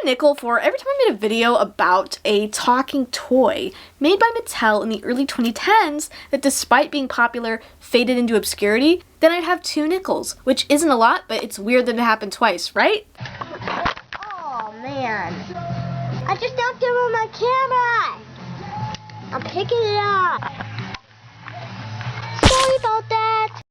a nickel for every time I made a video about a talking toy made by Mattel in the early 2010s that, despite being popular, faded into obscurity. Then I'd have 2 nickels, which isn't a lot, but it's weird that it happened twice, right? Oh man, I just knocked over my camera. I'm picking it up. Sorry about that.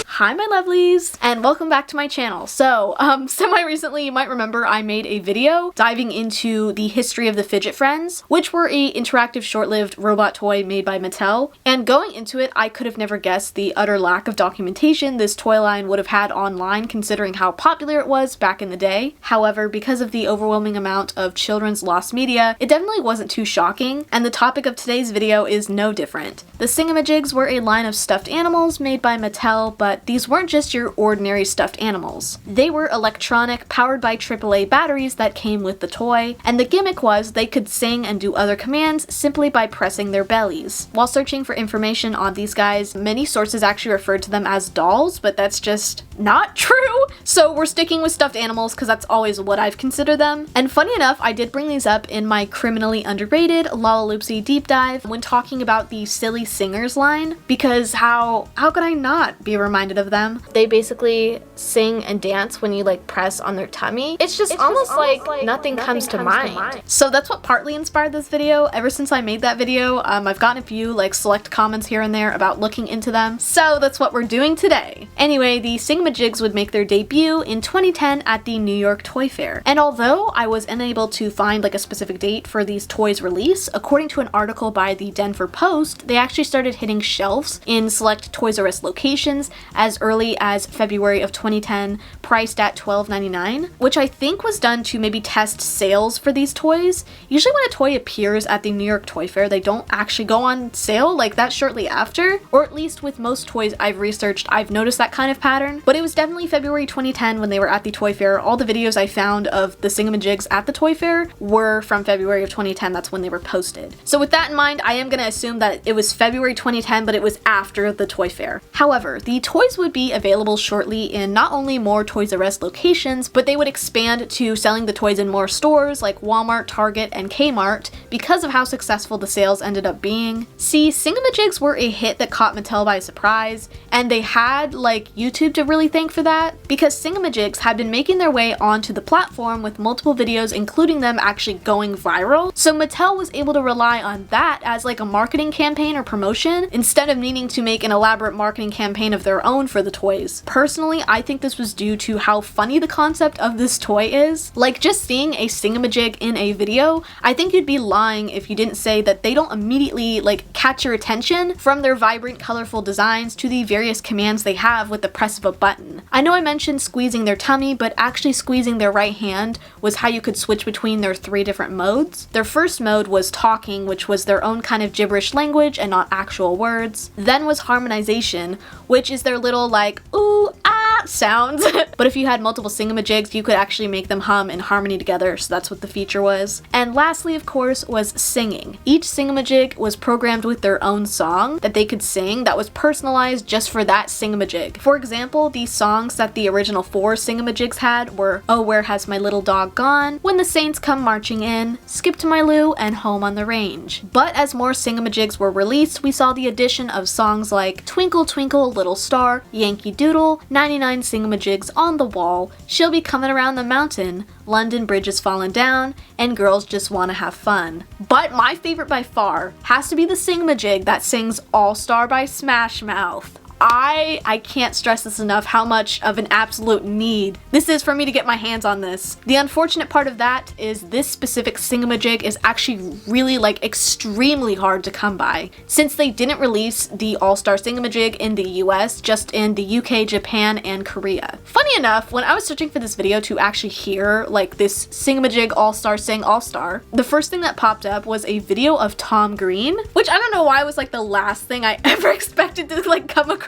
Hi my lovelies, and welcome back to my channel. So, semi-recently you might remember I made a video diving into the history of the Fidget Friends, which were a interactive short-lived robot toy made by Mattel. And going into it, I could have never guessed the utter lack of documentation this toy line would have had online, considering how popular it was back in the day. However, because of the overwhelming amount of children's lost media, it definitely wasn't too shocking, and the topic of today's video is no different. The Sing-A-Ma-Jigs were a line of stuffed animals made by Mattel, but these weren't just your ordinary stuffed animals. They were electronic, powered by AAA batteries that came with the toy, and the gimmick was they could sing and do other commands simply by pressing their bellies. While searching for information on these guys, many sources actually referred to them as dolls, but that's just not true. So we're sticking with stuffed animals because that's always what I've considered them. And funny enough, I did bring these up in my criminally underrated lulaloopsey deep dive when talking about the Silly Singers line, because how could I not be reminded of them? They basically sing and dance when you like press on their tummy. It's almost like nothing comes to mind. So that's what partly inspired this video. Ever since I made that video, I've gotten a few like select comments here and there about looking into them. So that's what we're doing today. Anyway, the Sing-A-Ma-Jigs would make their debut in 2010 at the New York Toy Fair. And although I was unable to find like a specific date for these toys' release, according to an article by the Denver Post, they actually started hitting shelves in select Toys R Us locations as early as February of 2010, priced at $12.99, which I think was done to maybe test sales for these toys. Usually when a toy appears at the New York Toy Fair, they don't actually go on sale like that shortly after, or at least with most toys I've researched, I've noticed that kind of pattern. But it was definitely February 2010 when they were at the Toy Fair. All the videos I found of the Sing-A-Ma-Jigs at the Toy Fair were from February of 2010, that's when they were posted. So with that in mind, I am going to assume that it was February 2010, but it was after the Toy Fair. However, the toys would be available shortly in not only more Toys R Us locations, but they would expand to selling the toys in more stores like Walmart, Target, and Kmart because of how successful the sales ended up being. See, Sing-A-Ma-Jigs were a hit that caught Mattel by surprise, and they had like YouTube to really thank for that, because Sing-A-Ma-Jigs had been making their way onto the platform with multiple videos including them actually going viral. So Mattel was able to rely on that as like a marketing campaign or promotion instead of needing to make an elaborate marketing campaign of their own for the toys. Personally, I think this was due to how funny the concept of this toy is. Like, just seeing a Sing-A-Ma-Jig in a video, I think you'd be lying if you didn't say that they don't immediately like catch your attention from their vibrant, colorful designs to the various commands they have with the press of a button. I know I mentioned squeezing their tummy, but actually squeezing their right hand was how you could switch between their 3 different modes. Their first mode was talking, which was their own kind of gibberish language and not actual words. Then was harmonization, which is their little like ooh ah sounds. But if you had multiple Sing-A-Ma-Jigs, you could actually make them hum in harmony together, so that's what the feature was. And lastly, of course, was singing. Each Sing-A-Ma-Jig was programmed with their own song that they could sing that was personalized just for that Sing-A-Ma-Jig. For example, the songs that the original 4 Sing-A-Ma-Jigs had were Oh Where Has My Little Dog Gone, When the Saints Come Marching In, Skip to My Lou, and Home on the Range. But as more Sing-A-Ma-Jigs were released, we saw the addition of songs like Twinkle Twinkle Little Star, Yankee Doodle, 99 Sing-A-Ma-Jigs on the Wall, She'll Be Coming Around the Mountain, London Bridge Is Falling Down, and Girls Just Wanna Have Fun. But my favorite by far has to be the Sing-A-Ma-Jig that sings All Star by Smash Mouth. I can't stress this enough how much of an absolute need this is for me to get my hands on this. The unfortunate part of that is this specific Sing-A-Ma-Jig is actually really like extremely hard to come by, since they didn't release the All-Star Sing-A-Ma-Jig in the US, just in the UK, Japan, and Korea. Funny enough, when I was searching for this video to actually hear like this Sing-A-Ma-Jig All-Star Sing All-Star, the first thing that popped up was a video of Tom Green, which I don't know why was like the last thing I ever expected to like come across.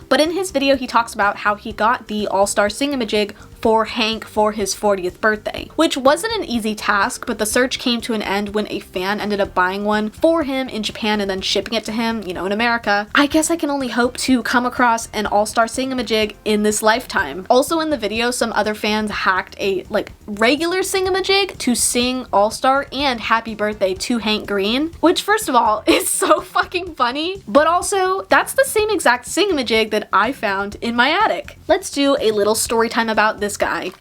But in his video, he talks about how he got the All-Star Sing-A-Ma-Jig for Hank for his 40th birthday, which wasn't an easy task, but the search came to an end when a fan ended up buying one for him in Japan and then shipping it to him, you know, in America. I guess I can only hope to come across an all-star Sing-A-Ma-Jig in this lifetime. Also in the video, some other fans hacked a regular Sing-A-Ma-Jig to sing all-star and happy birthday to Hank Green, which first of all is so fucking funny, but also that's the same exact Sing-A-Ma-Jig that I found in my attic. Let's do a little story time about this guy.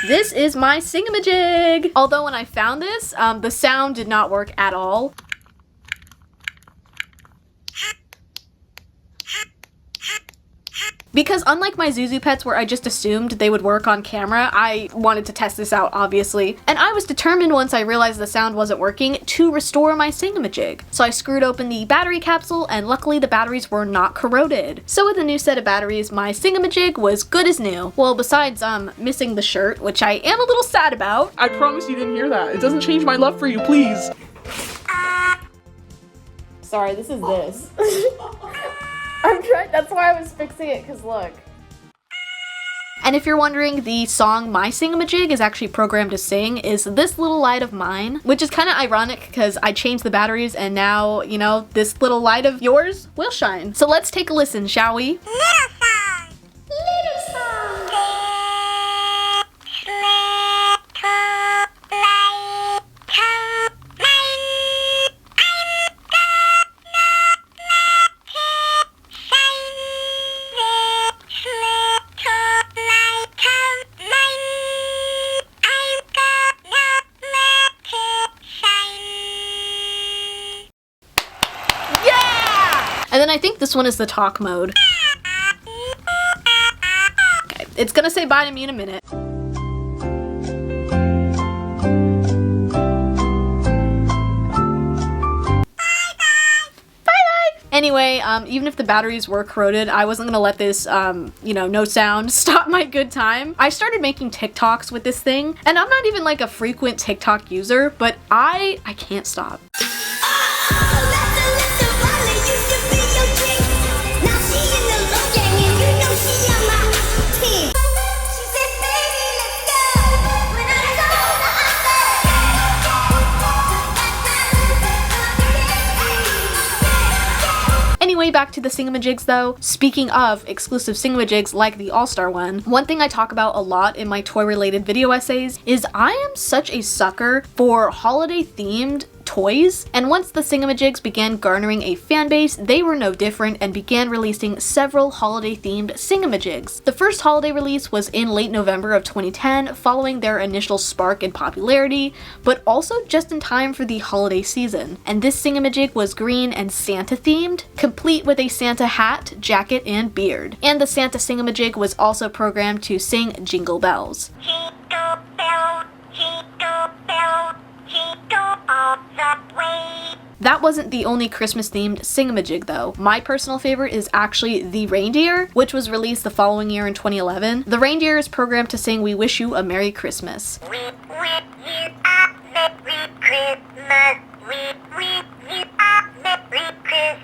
This is my Sing-A-Ma-Jig! Although when I found this, the sound did not work at all. Because unlike my Zuzu pets where I just assumed they would work on camera, I wanted to test this out, obviously. And I was determined once I realized the sound wasn't working to restore my Sing-A-Ma-Jig. So I screwed open the battery capsule and luckily the batteries were not corroded. So with a new set of batteries, my Sing-A-Ma-Jig was good as new. Well, besides missing the shirt, which I am a little sad about. I promise you didn't hear that. It doesn't change my love for you, please. Sorry, this is this. I'm trying, that's why I was fixing it, because look. And if you're wondering, the song My Sing-A-Ma-Jig is actually programmed to sing is This Little Light of Mine, which is kind of ironic because I changed the batteries and now, you know, this little light of yours will shine. So let's take a listen, shall we? Little song. Little song. And then I think this one is the talk mode. Okay, it's gonna say bye to me in a minute. Anyway, even if the batteries were corroded, I wasn't gonna let this, you know, no sound stop my good time. I started making TikToks with this thing, and I'm not even like a frequent TikTok user, but I can't stop. Anyway, back to the Sing-A-Ma-Jigs though. Speaking of exclusive Sing-A-Ma-Jigs like the All-Star one thing I talk about a lot in my toy-related video essays is I am such a sucker for holiday-themed toys, and once the Sing-A-Ma-Jigs began garnering a fan base, they were no different and began releasing several holiday-themed Sing-A-Ma-Jigs. The first holiday release was in late November of 2010, following their initial spark in popularity, but also just in time for the holiday season. And this Sing-A-Ma-Jig was green and Santa-themed, complete with a Santa hat, jacket, and beard. And the Santa Sing-A-Ma-Jig was also programmed to sing Jingle Bells. Jingle bell, jingle bell, jingle all the way. That wasn't the only Christmas-themed Sing-A-Ma-Jig though. My personal favorite is actually the Reindeer, which was released the following year in 2011. The Reindeer is programmed to sing We Wish You a Merry Christmas. We wish you a Merry Christmas. We wish you a Merry Christmas.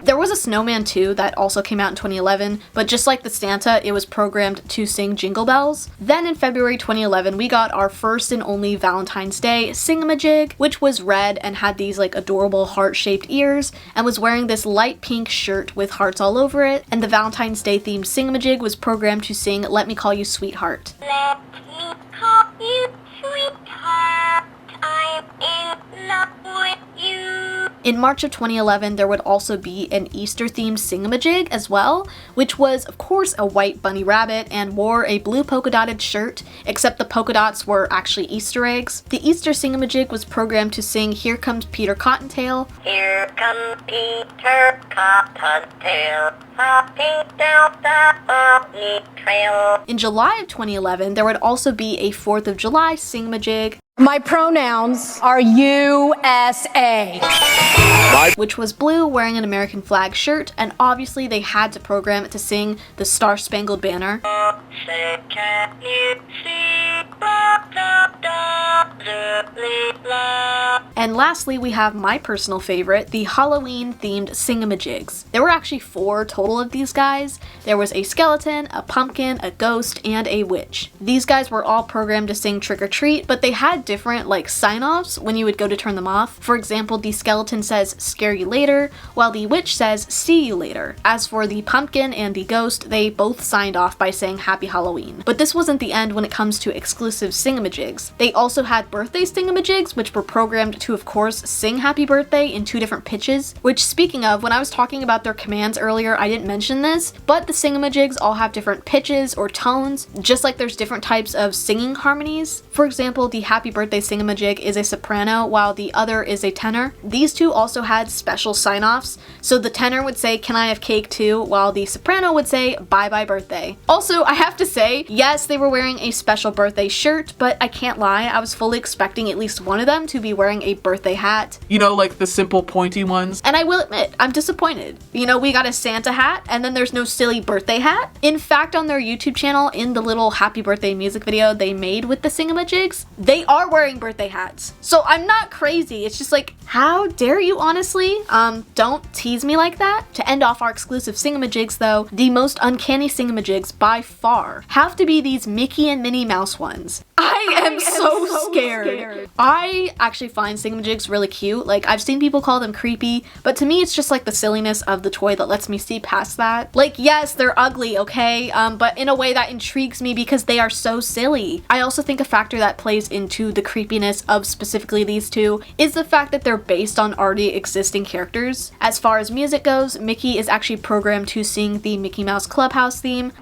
There was a snowman too that also came out in 2011, but just like the Santa, it was programmed to sing Jingle Bells. Then in February 2011, we got our first and only Valentine's Day Sing-A-Ma-Jig, which was red and had these like adorable heart-shaped ears and was wearing this light pink shirt with hearts all over it. And the Valentine's Day themed Sing-A-Ma-Jig was programmed to sing Let Me Call You Sweetheart. Let me call you sweetheart. I'm in love with you. In March of 2011, there would also be an Easter-themed Sing-A-Ma-Jig as well, which was, of course, a white bunny rabbit and wore a blue polka-dotted shirt, except the polka dots were actually Easter eggs. The Easter Sing-A-Ma-Jig was programmed to sing Here Comes Peter Cottontail. Here comes Peter Cottontail, hopping down the bunny trail. In July of 2011, there would also be a 4th of July Sing-A-Ma-Jig. My pronouns are USA. Which was blue, wearing an American flag shirt, and obviously they had to program it to sing the Star Spangled Banner. Say, can you see what the lovely love? And lastly, we have my personal favorite, the Halloween-themed Sing-A-Ma-Jigs. There were actually 4 total of these guys. There was a skeleton, a pumpkin, a ghost, and a witch. These guys were all programmed to sing Trick or Treat, but they had different like sign-offs when you would go to turn them off. For example, the skeleton says scare you later, while the witch says see you later. As for the pumpkin and the ghost, they both signed off by saying happy Halloween. But this wasn't the end when it comes to exclusive Sing-A-Ma-Jigs. They also had birthday Sing-A-Ma-Jigs, which were programmed to of course sing happy birthday in 2 different pitches, which speaking of, when I was talking about their commands earlier, I didn't mention this, but the Sing-A-Ma-Jigs all have different pitches or tones, just like there's different types of singing harmonies. For example, the happy birthday Sing-A-Ma-Jig is a soprano while the other is a tenor. These 2 also had special sign-offs, so the tenor would say can I have cake too, while the soprano would say bye bye birthday. Also, I have to say, yes, they were wearing a special birthday shirt, but I can't lie, I was fully expecting at least one of them to be wearing a birthday hat. You know, like the simple pointy ones. And I will admit, I'm disappointed. You know, we got a Santa hat, and then there's no silly birthday hat. In fact, on their YouTube channel, in the little happy birthday music video they made with the Sing-A-Ma-Jigs, they are wearing birthday hats. So I'm not crazy, it's just like, how dare you honestly? Don't tease me like that. To end off our exclusive Sing-A-Ma-Jigs though, the most uncanny Sing-A-Ma-Jigs by far have to be these Mickey and Minnie Mouse ones. I am so scared. I actually find Sing-A-Ma-Jigs really cute. Like, I've seen people call them creepy, but to me it's just like the silliness of the toy that lets me see past that. Like, yes, they're ugly, okay? But in a way that intrigues me because they are so silly. I also think a factor that plays into the creepiness of specifically these 2 is the fact that they're based on already existing characters. As far as music goes, Mickey is actually programmed to sing the Mickey Mouse Clubhouse theme.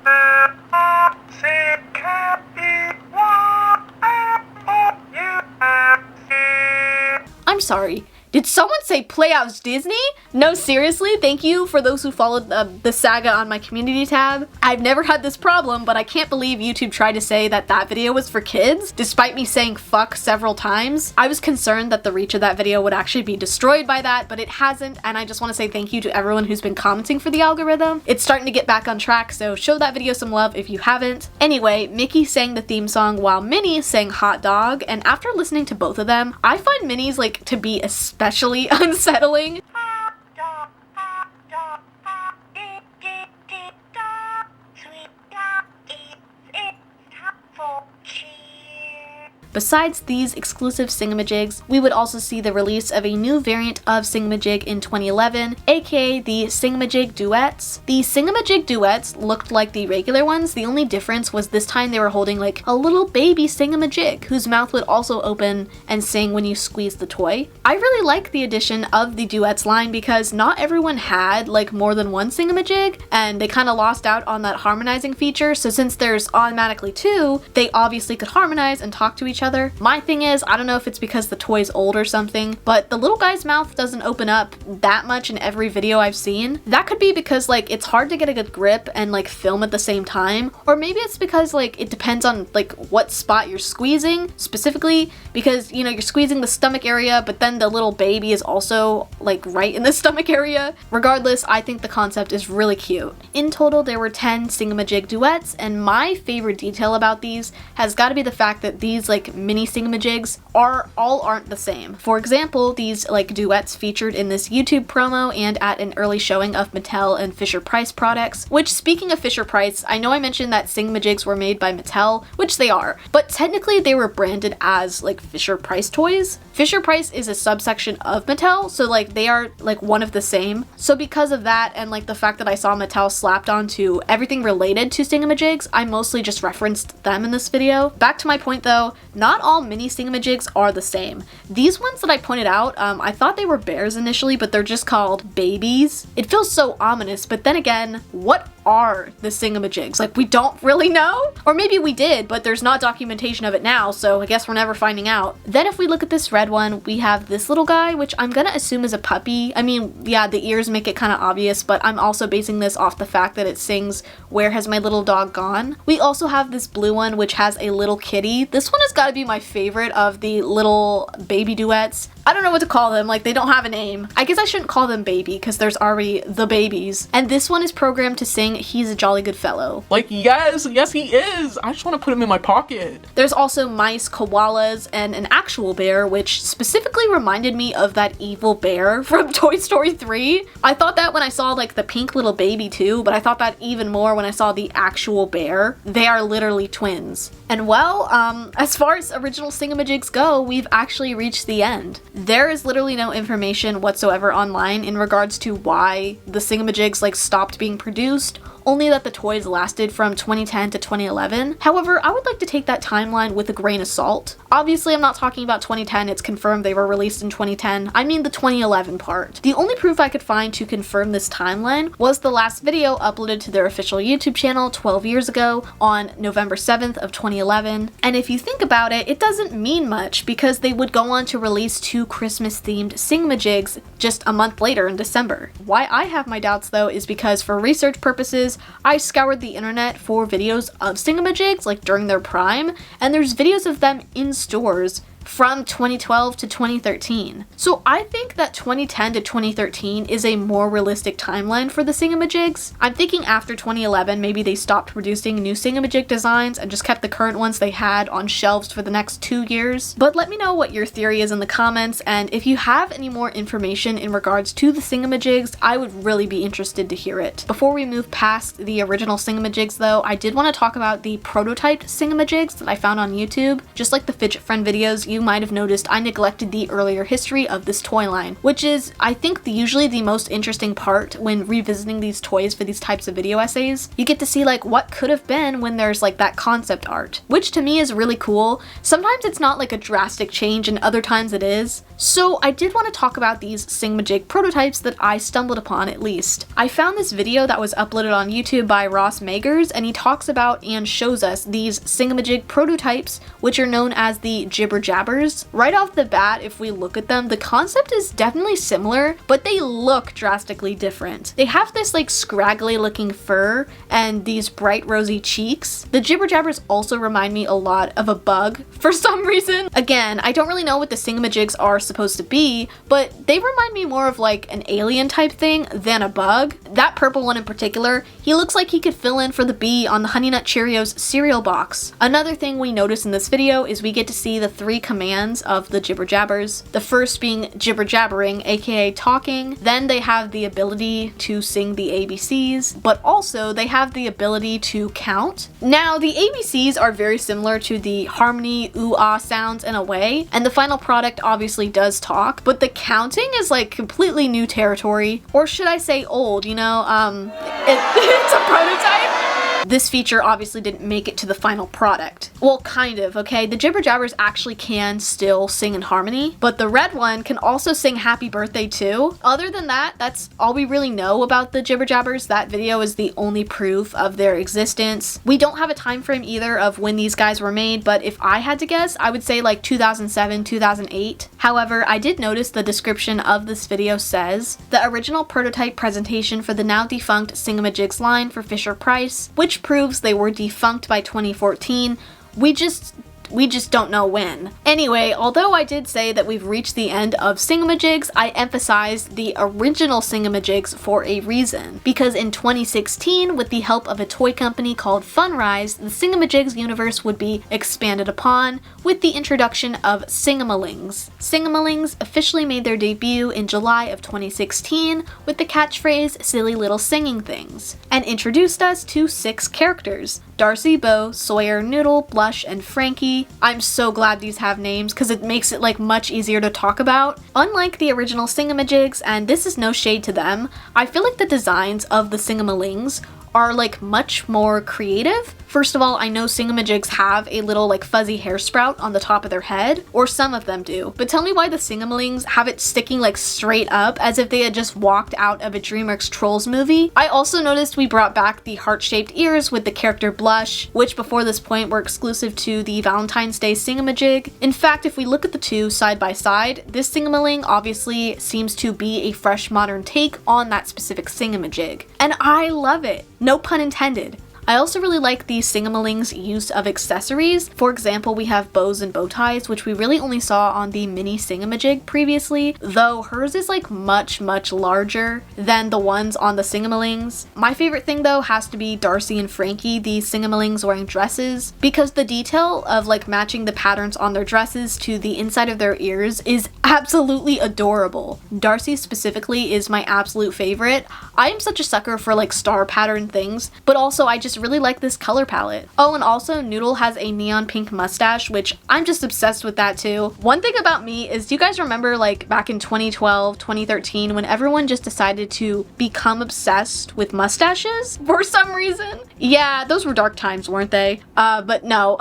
I'm sorry. Did someone say Playhouse Disney? No, seriously, thank you for those who followed the saga on my community tab. I've never had this problem, but I can't believe YouTube tried to say that that video was for kids, despite me saying fuck several times. I was concerned that the reach of that video would actually be destroyed by that, but it hasn't, and I just want to say thank you to everyone who's been commenting for the algorithm. It's starting to get back on track, so show that video some love if you haven't. Anyway, Mickey sang the theme song while Minnie sang Hot Dog, and after listening to both of them, I find Minnie's like to be especially unsettling. Besides these exclusive Sing-A-Ma-Jigs, we would also see the release of a new variant of Sing-A-Ma-Jig in 2011, aka the Sing-A-Ma-Jig Duets. The Sing-A-Ma-Jig Duets looked like the regular ones, the only difference was this time they were holding like a little baby Sing-A-Ma-Jig, whose mouth would also open and sing when you squeeze the toy. I really like the addition of the Duets line because not everyone had like more than one Sing-A-Ma-Jig, and they kind of lost out on that harmonizing feature, so since there's automatically 2, they obviously could harmonize and talk to each other. My thing is, I don't know if it's because the toy's old or something, but the little guy's mouth doesn't open up that much in every video I've seen. That could be because like it's hard to get a good grip and like film at the same time, or maybe it's because like it depends on like what spot you're squeezing specifically, because you know you're squeezing the stomach area, but then the little baby is also like right in the stomach area. Regardless, I think the concept is really cute. In total, there were 10 Sing-A-Ma-Jig duets, and my favorite detail about these has got to be the fact that these like mini Sing-A-Ma-Jigs aren't the same. For example, these like duets featured in this YouTube promo and at an early showing of Mattel and Fisher-Price products, which speaking of Fisher-Price, I know I mentioned that Sing-A-Ma-Jigs were made by Mattel, which they are, but technically they were branded as like Fisher-Price toys. Fisher-Price is a subsection of Mattel, so like they are like one of the same. So because of that and like the fact that I saw Mattel slapped onto everything related to Sing-A-Ma-Jigs, I mostly just referenced them in this video. Back to my point though, not all mini Sing-A-Ma-Jigs are the same. These ones that I pointed out, I thought they were bears initially, but they're just called babies. It feels so ominous, but then again, what are the Sing-A-Ma-Jigs? Like, we don't really know? Or maybe we did, but there's not documentation of it now, so I guess we're never finding out. Then if we look at this red one, we have this little guy, which I'm gonna assume is a puppy. I mean, yeah, the ears make it kind of obvious, but I'm also basing this off the fact that it sings, "Where has my little dog gone?" We also have this blue one, which has a little kitty. This one has got to be my favorite of the little baby duets. I don't know what to call them, like they don't have a name. I guess I shouldn't call them baby because there's already the babies. And this one is programmed to sing listening, he's a jolly good fellow. Like, yes, he is. I just want to put him in my pocket. There's also mice, koalas, and an actual bear, which specifically reminded me of that evil bear from Toy Story 3. I thought that when I saw like the pink little baby too, but I thought that even more when I saw the actual bear. They are literally twins. And well, as far as original Sing-A-Ma-Jigs go, we've actually reached the end. There is literally no information whatsoever online in regards to why the Sing-A-Ma-Jigs like stopped being produced, only that the toys lasted from 2010 to 2011. However, I would like to take that timeline with a grain of salt. Obviously, I'm not talking about 2010, it's confirmed they were released in 2010. I mean the 2011 part. The only proof I could find to confirm this timeline was the last video uploaded to their official YouTube channel 12 years ago on November 7th of 2011. And if you think about it, it doesn't mean much because they would go on to release 2 Christmas-themed Sing-A-Ma-Jigs just a month later in December. Why I have my doubts though is because for research purposes, I scoured the internet for videos of Sing-A-Ma-Jigs like during their prime, and there's videos of them in stores from 2012 to 2013. So I think that 2010 to 2013 is a more realistic timeline for the Sing-A-Ma-Jigs. I'm thinking after 2011, maybe they stopped producing new Sing-A-Ma-Jig designs and just kept the current ones they had on shelves for the next 2 years. But let me know what your theory is in the comments, and if you have any more information in regards to the Sing-A-Ma-Jigs, I would really be interested to hear it. Before we move past the original Sing-A-Ma-Jigs though, I did want to talk about the prototyped Sing-A-Ma-Jigs that I found on YouTube. Just like the Fidget Friend videos, you might have noticed I neglected the earlier history of this toy line, which is, I think, usually the most interesting part when revisiting these toys for these types of video essays. You get to see like what could have been when there's like that concept art, which to me is really cool. Sometimes it's not like a drastic change and other times it is. So I did want to talk about these Sing-A-Ma-Jig prototypes that I stumbled upon at least. I found this video that was uploaded on YouTube by Ross Magers, and he talks about and shows us these Sing-A-Ma-Jig prototypes, which are known as the Jibber Jabbers. Right off the bat, if we look at them, the concept is definitely similar, but they look drastically different. They have this like scraggly looking fur and these bright rosy cheeks. The Jibber Jabbers also remind me a lot of a bug for some reason. Again, I don't really know what the Sing-A-Ma-Jigs are supposed to be, but they remind me more of like an alien type thing than a bug. That purple one in particular, he looks like he could fill in for the bee on the Honey Nut Cheerios cereal box. Another thing we notice in this video is we get to see the 3 commands of the Jibber Jabbers. The first being Jibber Jabbering, aka talking. Then they have the ability to sing the ABCs, but also they have the ability to count. Now, the ABCs are very similar to the harmony ooh-ah sounds in a way, and the final product obviously does talk, but the counting is like completely new territory, or should I say old, you know, it's a prototype. This feature obviously didn't make it to the final product. Well, kind of, okay? The Jibber Jabbers actually can still sing in harmony, but the red one can also sing Happy Birthday too. Other than that, that's all we really know about the Jibber Jabbers. That video is the only proof of their existence. We don't have a time frame either of when these guys were made, but if I had to guess, I would say like 2007, 2008. However, I did notice the description of this video says, the original prototype presentation for the now defunct Sing-A-Ma-Jigs line for Fisher-Price, which proves they were defunct by 2014. We just don't know when. Anyway, although I did say that we've reached the end of Sing-A-Ma-Jigs, I emphasized the original Sing-A-Ma-Jigs for a reason. Because in 2016, with the help of a toy company called Funrise, the Sing-A-Ma-Jigs universe would be expanded upon with the introduction of Sing-A-Ma-Lings. Sing-A-Ma-Lings officially made their debut in July of 2016 with the catchphrase "silly little singing things," and introduced us to 6 characters: Darcy, Bo, Sawyer, Noodle, Blush, and Frankie. I'm so glad these have names because it makes it like much easier to talk about. Unlike the original Sing-A-Ma-Jigs, and this is no shade to them, I feel like the designs of the Sing-A-Ma-Lings are like much more creative. First of all, I know Sing-A-Ma-Jigs have a little like fuzzy hair sprout on the top of their head, or some of them do, but tell me why the Sing-A-Ma-Lings have it sticking like straight up as if they had just walked out of a DreamWorks Trolls movie. I also noticed we brought back the heart-shaped ears with the character Blush, which before this point were exclusive to the Valentine's Day Sing-A-Ma-Jig. In fact, if we look at the two side by side, this Sing-A-Ma-Ling obviously seems to be a fresh modern take on that specific Sing-A-Ma-Jig, and I love it. No pun intended. I also really like the Sing-A-Ma-Lings use of accessories. For example, we have bows and bow ties, which we really only saw on the mini Sing-A-Ma-Jig previously, though hers is like much larger than the ones on the Sing-A-Ma-Lings. My favorite thing though has to be Darcy and Frankie, the Sing-A-Ma-Lings wearing dresses, because the detail of like matching the patterns on their dresses to the inside of their ears is absolutely adorable. Darcy specifically is my absolute favorite. I am such a sucker for like star pattern things, but also I just really like this color palette. Oh, and also Noodle has a neon pink mustache, which I'm just obsessed with that too. One thing about me is, do you guys remember like back in 2012, 2013 when everyone just decided to become obsessed with mustaches for some reason? Yeah, those were dark times, weren't they? But no.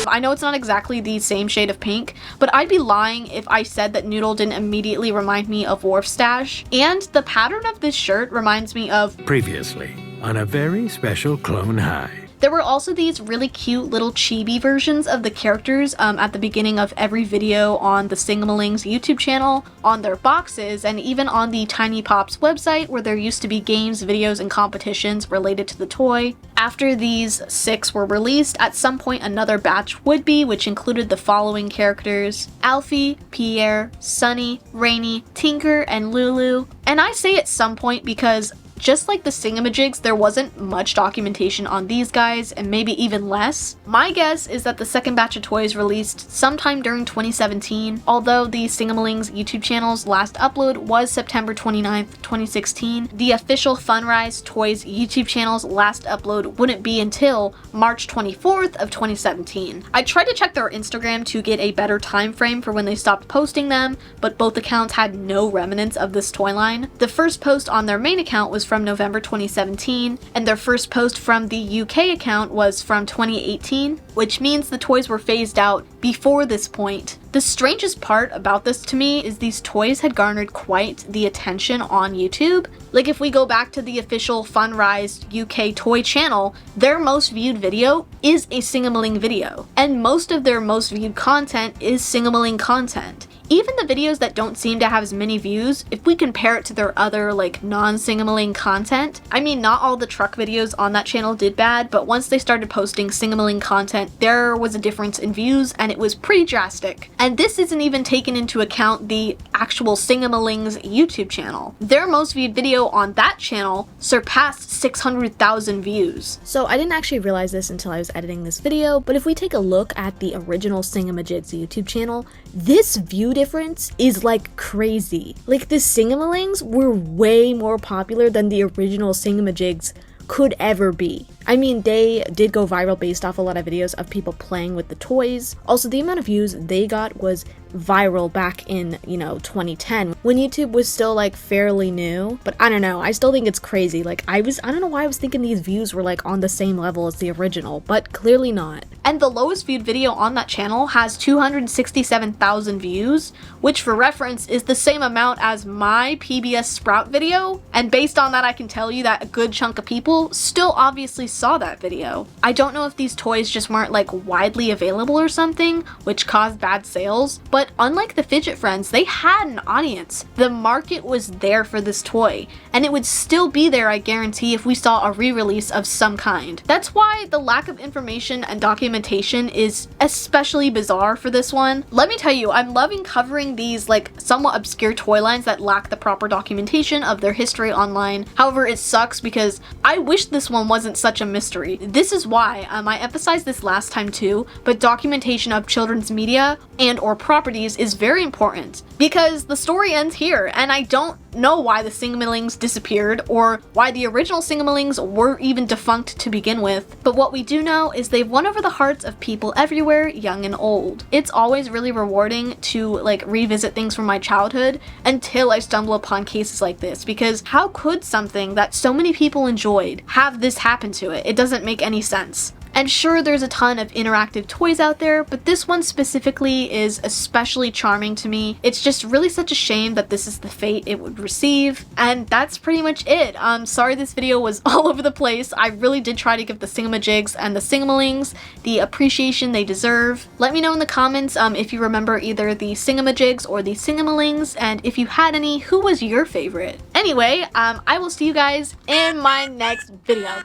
I know it's not exactly the same shade of pink, but I'd be lying if I said that Noodle didn't immediately remind me of Worf's stash. And the pattern of this shirt reminds me of Previously on a very special Clone High. There were also these really cute little chibi versions of the characters at the beginning of every video on the Sing-A-Ma-Lings YouTube channel, on their boxes, and even on the Tiny Pop's website, where there used to be games, videos, and competitions related to the toy. After these 6 were released, at some point another batch would be, which included the following characters: Alfie, Pierre, Sunny, Rainy, Tinker, and Lulu. And I say at some point because just like the Sing-A-Ma-Jigs, there wasn't much documentation on these guys, and maybe even less. My guess is that the second batch of toys released sometime during 2017, although the Sing-A-Ma-Lings YouTube channel's last upload was September 29th, 2016. The official Funrise Toys YouTube channel's last upload wouldn't be until March 24th of 2017. I tried to check their Instagram to get a better time frame for when they stopped posting them, but both accounts had no remnants of this toy line. The first post on their main account was from November 2017, and their first post from the UK account was from 2018, which means the toys were phased out before this point. The strangest part about this to me is these toys had garnered quite the attention on YouTube. Like, if we go back to the official Funrise UK toy channel, their most viewed video is a Sing-A-Ma-Ling video, and most of their most viewed content is Sing-A-Ma-Ling content. Even the videos that don't seem to have as many views, if we compare it to their other like non-Sing-A-Ma-Ling content, I mean, not all the truck videos on that channel did bad, but once they started posting Sing-A-Ma-Ling content, there was a difference in views, and it was pretty drastic. And this isn't even taken into account the actual Sing-A-Ma-Lings YouTube channel. Their most viewed video on that channel surpassed 600,000 views. So I didn't actually realize this until I was editing this video, but if we take a look at the original Sing-A-Ma-Jigs YouTube channel, this view difference is like crazy. Like, the Sing-A-Ma-Lings were way more popular than the original Sing-A-Ma-Jigs could ever be. I mean, they did go viral based off a lot of videos of people playing with the toys. Also, the amount of views they got was viral back in, 2010, when YouTube was still like fairly new. But I don't know, I still think it's crazy. Like, I don't know why I was thinking these views were like on the same level as the original, but clearly not. And the lowest viewed video on that channel has 267,000 views, which for reference is the same amount as my PBS Sprout video. And based on that, I can tell you that a good chunk of people still obviously saw that video. I don't know if these toys just weren't like widely available or something, which caused bad sales, but unlike the Fidget Friends, they had an audience. The market was there for this toy, and it would still be there, I guarantee, if we saw a re-release of some kind. That's why the lack of information and documentation is especially bizarre for this one. Let me tell you, I'm loving covering these like somewhat obscure toy lines that lack the proper documentation of their history online. However, it sucks because I wish this one wasn't such a mystery. This is why, I emphasized this last time too, but documentation of children's media and or properties is very important, because the story ends here, and I don't know why the Sing-A-Ma-Lings disappeared or why the original Sing-A-Ma-Lings were even defunct to begin with, but what we do know is they've won over the hearts of people everywhere, young and old. It's always really rewarding to like revisit things from my childhood until I stumble upon cases like this, because how could something that so many people enjoyed have this happen to it? It doesn't make any sense. And sure, there's a ton of interactive toys out there, but this one specifically is especially charming to me. It's just really such a shame that this is the fate it would receive. And that's pretty much it. Sorry this video was all over the place. I really did try to give the Sing-A-Ma-Jigs and the Sing-A-Ma-Lings the appreciation they deserve. Let me know in the comments if you remember either the Sing-A-Ma-Jigs or the Sing-A-Ma-Lings, and if you had any, who was your favorite? Anyway, I will see you guys in my next video.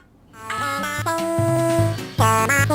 Bye.